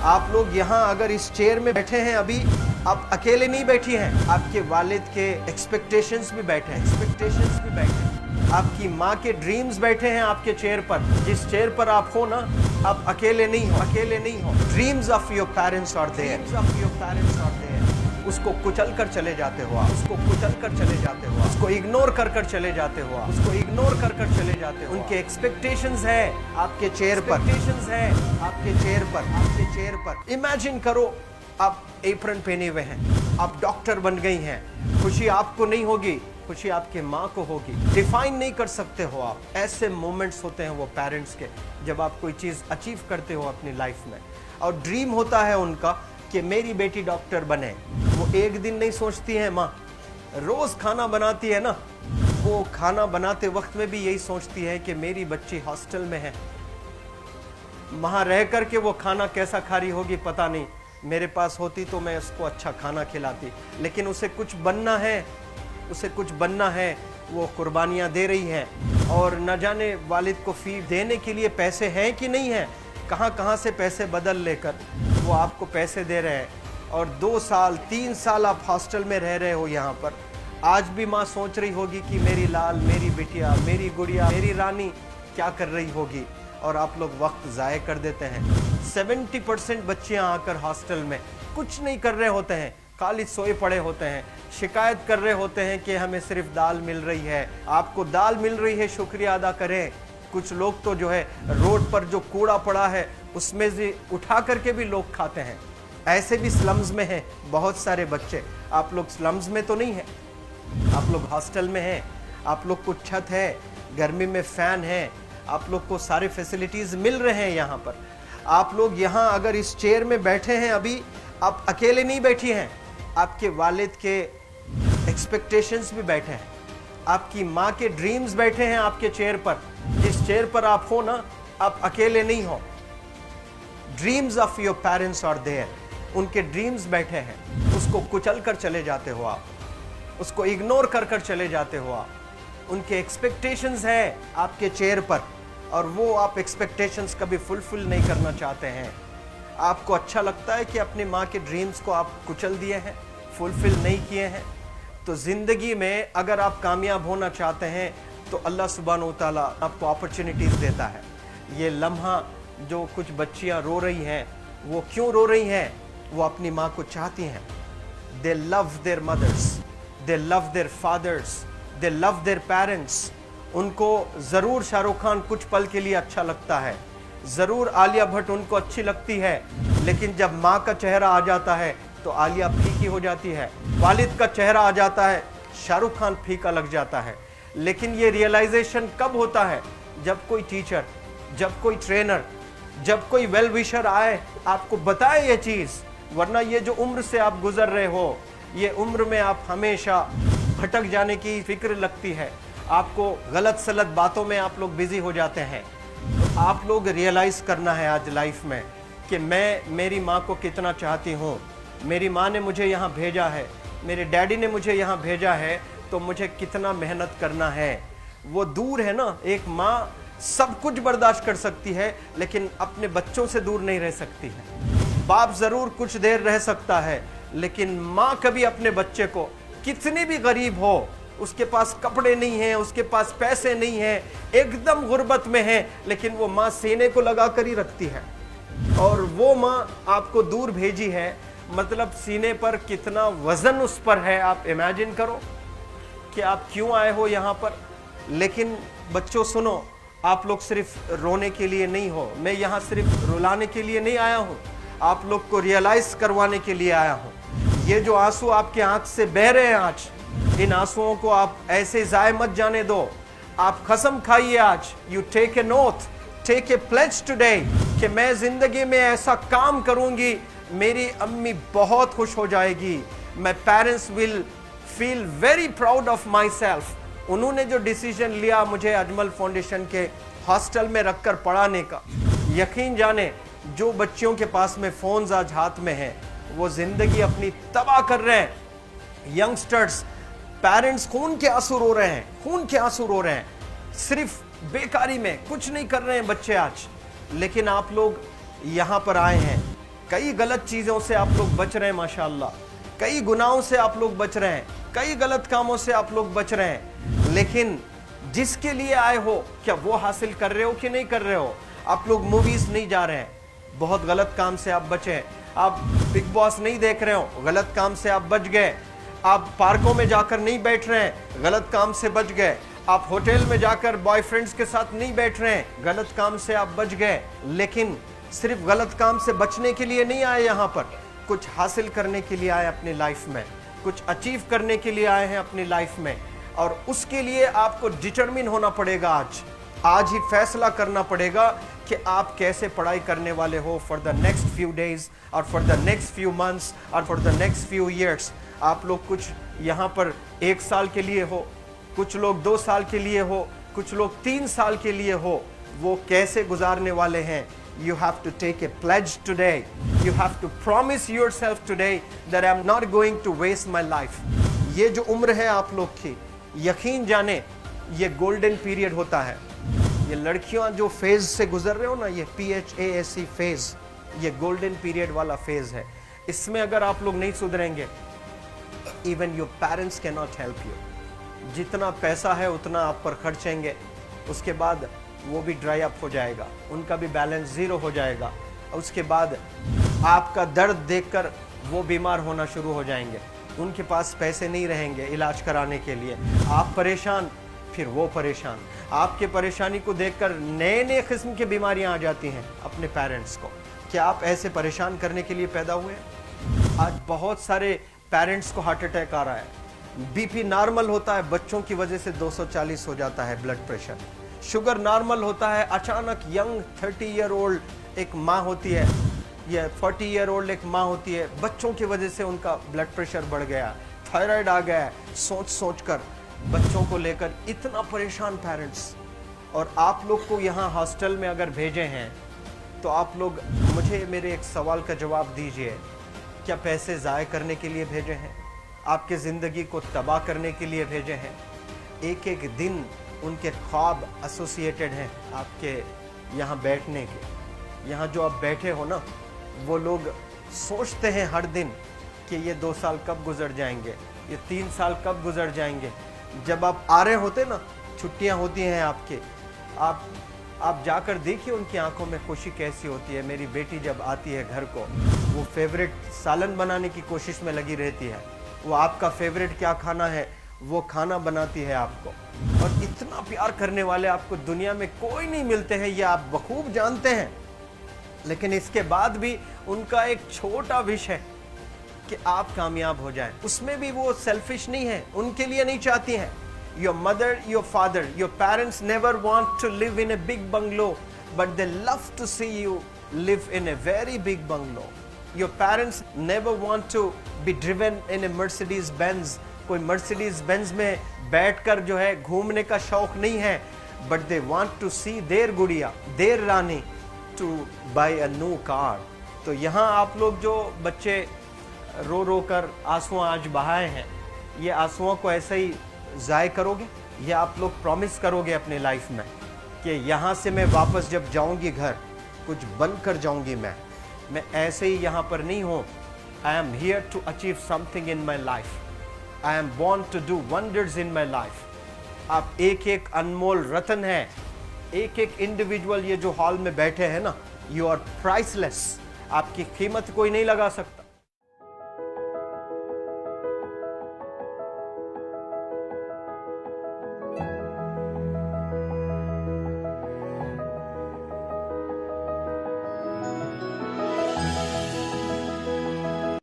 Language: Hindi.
आप लोग यहाँ अगर इस चेयर में बैठे हैं अभी, आप अकेले नहीं बैठी हैं, आपके वालिद के एक्सपेक्टेशंस भी बैठे हैं, आपकी माँ के ड्रीम्स बैठे हैं आपके चेयर पर। जिस चेयर पर आप हो ना, आप अकेले नहीं हो। Dreams of your parents are there, उसको कुचल कर चले जाते हो आप, उसको इग्नोर कर चले जाते हो, उनके एक्सपेक्टेशंस है आपके चेयर पर। इमेजिन करो आप एप्रन पहने हुए हैं, आप डॉक्टर बन गई हैं, खुशी आपको नहीं होगी, खुशी आपके माँ को होगी। डिफाइन नहीं कर सकते हो आप। ऐसे मोमेंट्स होते हैं वो पेरेंट्स के, जब आप कोई चीज़ अचीव करते हो अपनी लाइफ में, और ड्रीम होता है उनका कि मेरी बेटी डॉक्टर बने। वो एक दिन नहीं सोचती है माँ, रोज खाना बनाती है ना, वो खाना बनाते वक्त में भी यही सोचती है कि मेरी बच्ची हॉस्टल में है, वहाँ रह कर के वो खाना कैसा खा रही होगी पता नहीं, मेरे पास होती तो मैं उसको अच्छा खाना खिलाती। लेकिन उसे कुछ बनना है, वो कुर्बानियाँ दे रही है, और न जाने वालिद को फी देने के लिए पैसे हैं कि नहीं है, कहाँ से पैसे बदल लेकर वो आपको पैसे दे रहे हैं। और 2 साल 3 साल आप हॉस्टल में रह रहे हो यहाँ पर। आज भी माँ सोच रही होगी कि मेरी लाल, मेरी बिटिया, मेरी गुड़िया, मेरी रानी क्या कर रही होगी, और आप लोग वक्त ज़ाय कर देते हैं। 70% बच्चियाँ आकर हॉस्टल में कुछ नहीं कर रहे होते हैं, खाली सोए पड़े होते हैं, शिकायत कर रहे होते हैं कि हमें सिर्फ दाल मिल रही है। आपको दाल मिल रही है, शुक्रिया अदा करें। कुछ लोग तो जो है रोड पर जो कूड़ा पड़ा है उसमें से उठा करके भी लोग खाते हैं। ऐसे भी स्लम्स में हैं बहुत सारे बच्चे। आप लोग स्लम्स में तो नहीं हैं, आप लोग हॉस्टल में हैं, आप लोग को छत है, गर्मी में फैन है, आप लोग को सारे फैसिलिटीज़ मिल रहे हैं यहाँ पर। आप लोग यहाँ अगर इस चेयर में बैठे हैं अभी, आप अकेले नहीं बैठी हैं, आपके वालिद के एक्सपेक्टेशंस भी बैठे हैं, आपकी माँ के ड्रीम्स बैठे हैं आपके चेयर पर। जिस चेयर पर आप हो ना, आप अकेले नहीं हो। Dreams of your parents are there, उनके ड्रीम्स बैठे हैं, उसको कुचल कर चले जाते हो आप, उसको इग्नोर कर चले जाते हो आप। उनके एक्सपेक्टेशंस है आपके चेयर पर, और वो आप एक्सपेक्टेशंस कभी फुलफिल नहीं करना चाहते हैं। आपको अच्छा लगता है कि अपनी माँ के ड्रीम्स को आप कुचल दिए हैं, फुलफिल नहीं किए हैं। तो ज़िंदगी में अगर आप कामयाब होना चाहते हैं तो अल्लाह सुब्हानहू तआला आपको अपॉर्चुनिटीज़ देता है। ये लम्हा जो कुछ बच्चियाँ रो रही हैं, वो क्यों रो रही हैं? वो अपनी माँ को चाहती हैं। They love their mothers, they love their fathers, they love their parents. उनको ज़रूर शाहरुख खान कुछ पल के लिए अच्छा लगता है, ज़रूर आलिया भट्ट उनको अच्छी लगती है, लेकिन जब माँ का चेहरा आ जाता है तो आलिया फीकी हो जाती है, वालिद का चेहरा आ जाता है, शाहरुख खान फीका लग जाता है। लेकिन ये रियलाइजेशन कब होता है? जब कोई टीचर, जब कोई ट्रेनर, जब कोई वेल विशर आए, आपको बताए ये चीज़। वरना ये जो उम्र से आप गुजर रहे हो, ये उम्र में आप हमेशा भटक जाने की फिक्र लगती है, आपको गलत सलत बातों में आप लोग बिजी हो जाते हैं। तो आप लोग रियलाइज़ करना है आज लाइफ में कि मैं मेरी माँ को कितना चाहती हूँ। मेरी माँ ने मुझे यहाँ भेजा है, मेरे डैडी ने मुझे यहाँ भेजा है, तो मुझे कितना मेहनत करना है। वो दूर है ना, एक माँ सब कुछ बर्दाश्त कर सकती है, लेकिन अपने बच्चों से दूर नहीं रह सकती है। बाप ज़रूर कुछ देर रह सकता है, लेकिन माँ कभी अपने बच्चे को, कितनी भी गरीब हो, उसके पास कपड़े नहीं हैं, उसके पास पैसे नहीं हैं, एकदम गुर्बत में है, लेकिन वो माँ सीने को लगा कर ही रखती है। और वो माँ आपको दूर भेजी है, मतलब सीने पर कितना वजन उस पर है। आप इमेजिन करो कि आप क्यों आए हो यहाँ पर। लेकिन बच्चों सुनो, आप लोग सिर्फ रोने के लिए नहीं हो, मैं यहाँ सिर्फ रुलाने के लिए नहीं आया हूँ, आप लोग को रियलाइज करवाने के लिए आया हूँ। ये जो आंसू आपके आंख से बह रहे हैं आज, इन आंसुओं को आप ऐसे ज़ाय मत जाने दो। आप कसम खाइए आज, you take a note, take a pledge today, कि मैं ज़िंदगी में ऐसा काम करूँगी, मेरी अम्मी बहुत खुश हो जाएगी। My parents will feel very proud of my self. उन्होंने जो डिसीजन लिया मुझे अजमल फाउंडेशन के हॉस्टल में रखकर पढ़ाने का, यकीन जाने जो बच्चियों के पास में फ़ोन्स आज हाथ में हैं, वो ज़िंदगी अपनी तबाह कर रहे हैं। यंगस्टर्स, पेरेंट्स खून के आंसू रो रहे हैं, खून के आंसू रो रहे हैं, सिर्फ बेकारी में कुछ नहीं कर रहे हैं बच्चे आज। लेकिन आप लोग यहाँ पर आए हैं, कई गलत चीज़ों से आप लोग बच रहे हैं माशाल्लाह, कई गुनाहों से आप लोग बच रहे हैं, कई गलत कामों से आप लोग बच रहे हैं, लेकिन जिसके लिए आए हो क्या वो हासिल कर रहे हो कि नहीं कर रहे हो? आप लोग मूवीज नहीं जा रहे हैं, बहुत गलत काम से आप बचे हैं। आप बिग बॉस नहीं देख रहे हो, गलत काम से आप बच गए। आप पार्कों में जाकर नहीं बैठ रहे हैं, गलत काम से बच गए। आप होटल में जाकर बॉयफ्रेंड्स के साथ नहीं बैठ रहे हैं, गलत काम से आप बच गए। लेकिन सिर्फ गलत काम से बचने के लिए नहीं आए, यहाँ पर कुछ हासिल करने के लिए आए अपनी लाइफ में, कुछ अचीव करने के लिए आए हैं अपनी लाइफ में। और उसके लिए आपको डिटरमिन होना पड़ेगा। आज ही फैसला करना पड़ेगा कि आप कैसे पढ़ाई करने वाले हो for the next few days और for the next few months और for the next few years. आप लोग कुछ यहाँ पर 1 साल के लिए हो, कुछ लोग 2 साल के लिए हो, कुछ लोग 3 साल के लिए हो। वो कैसे गुजारने वाले हैं? You have to take a pledge today. You have to promise yourself today that I'm not going to waste my life. ये जो उम्र है आप लोग की, यकीन जाने ये गोल्डन पीरियड होता है। ये लड़कियां जो फेज से गुजर रहे हो ना, ये PHASE फेज, ये गोल्डन पीरियड वाला फेज है। इसमें अगर आप लोग नहीं सुधरेंगे, even your parents can not help you. जितना पैसा है उतना आप पर खर्चेंगे, उसके बाद वो भी ड्राई अप हो जाएगा, उनका भी बैलेंस ज़ीरो हो जाएगा। उसके बाद आपका दर्द देखकर वो बीमार होना शुरू हो जाएंगे, उनके पास पैसे नहीं रहेंगे इलाज कराने के लिए। आप परेशान, फिर वो परेशान। आपके परेशानी को देखकर नए नए किस्म की बीमारियां आ जाती हैं अपने पेरेंट्स को। क्या आप ऐसे परेशान करने के लिए पैदा हुए? आज बहुत सारे पेरेंट्स को हार्ट अटैक आ रहा है, BP नॉर्मल होता है, बच्चों की वजह से 240 हो जाता है ब्लड प्रेशर। शुगर नॉर्मल होता है, अचानक यंग 30 ईयर ओल्ड एक माँ होती है, या 40 ईयर ओल्ड एक माँ होती है, बच्चों की वजह से उनका ब्लड प्रेशर बढ़ गया, थायराइड आ गया। सोच कर बच्चों को लेकर इतना परेशान पेरेंट्स। और आप लोग को यहाँ हॉस्टल में अगर भेजे हैं तो आप लोग मुझे मेरे एक सवाल का जवाब दीजिए, क्या पैसे ज़ाय करने के लिए भेजे हैं? आपके ज़िंदगी को तबाह करने के लिए भेजे हैं? एक एक दिन उनके ख्वाब एसोसिएटेड हैं आपके यहाँ बैठने के। यहाँ जो आप बैठे हो ना, वो लोग सोचते हैं हर दिन कि ये 2 साल कब गुजर जाएंगे, ये 3 साल कब गुजर जाएंगे। जब आप आ रहे होते ना, छुट्टियाँ होती हैं आपके, आप जाकर देखिए उनकी आंखों में खुशी कैसी होती है। मेरी बेटी जब आती है घर को, वो फेवरेट सालन बनाने की कोशिश में लगी रहती है। वो आपका फेवरेट क्या खाना है वो खाना बनाती है आपको। और इतना प्यार करने वाले आपको दुनिया में कोई नहीं मिलते हैं, ये आप बखूब जानते हैं। लेकिन इसके बाद भी उनका एक छोटा विश है कि आप कामयाब हो जाएं। उसमें भी वो सेल्फिश नहीं है, उनके लिए नहीं चाहती हैं। Your mother, your father, your parents never want to live in a big bungalow, but they love to see you live in a very big bungalow. Your parents never want to be driven in a Mercedes Benz. कोई मर्सिडीज बेंज में बैठकर जो है घूमने का शौक नहीं है, but they want to see their गुड़िया, देयर रानी to buy a new car. तो यहाँ आप लोग जो बच्चे रो रो कर आंसू आज बहाए हैं, ये आंसुओं को ऐसे ही ज़ाय करोगे? ये आप लोग प्रॉमिस करोगे अपने लाइफ में कि यहाँ से मैं वापस जब जाऊँगी घर, कुछ बन कर जाऊँगी। मैं ऐसे ही यहाँ पर नहीं हूँ। I am here to achieve something in my life. I am born to do wonders in my life. आप एक एक अनमोल रत्न हैं, एक एक इंडिविजुअल ये जो हॉल में बैठे हैं ना, you are priceless. आपकी कीमत कोई नहीं लगा सकता।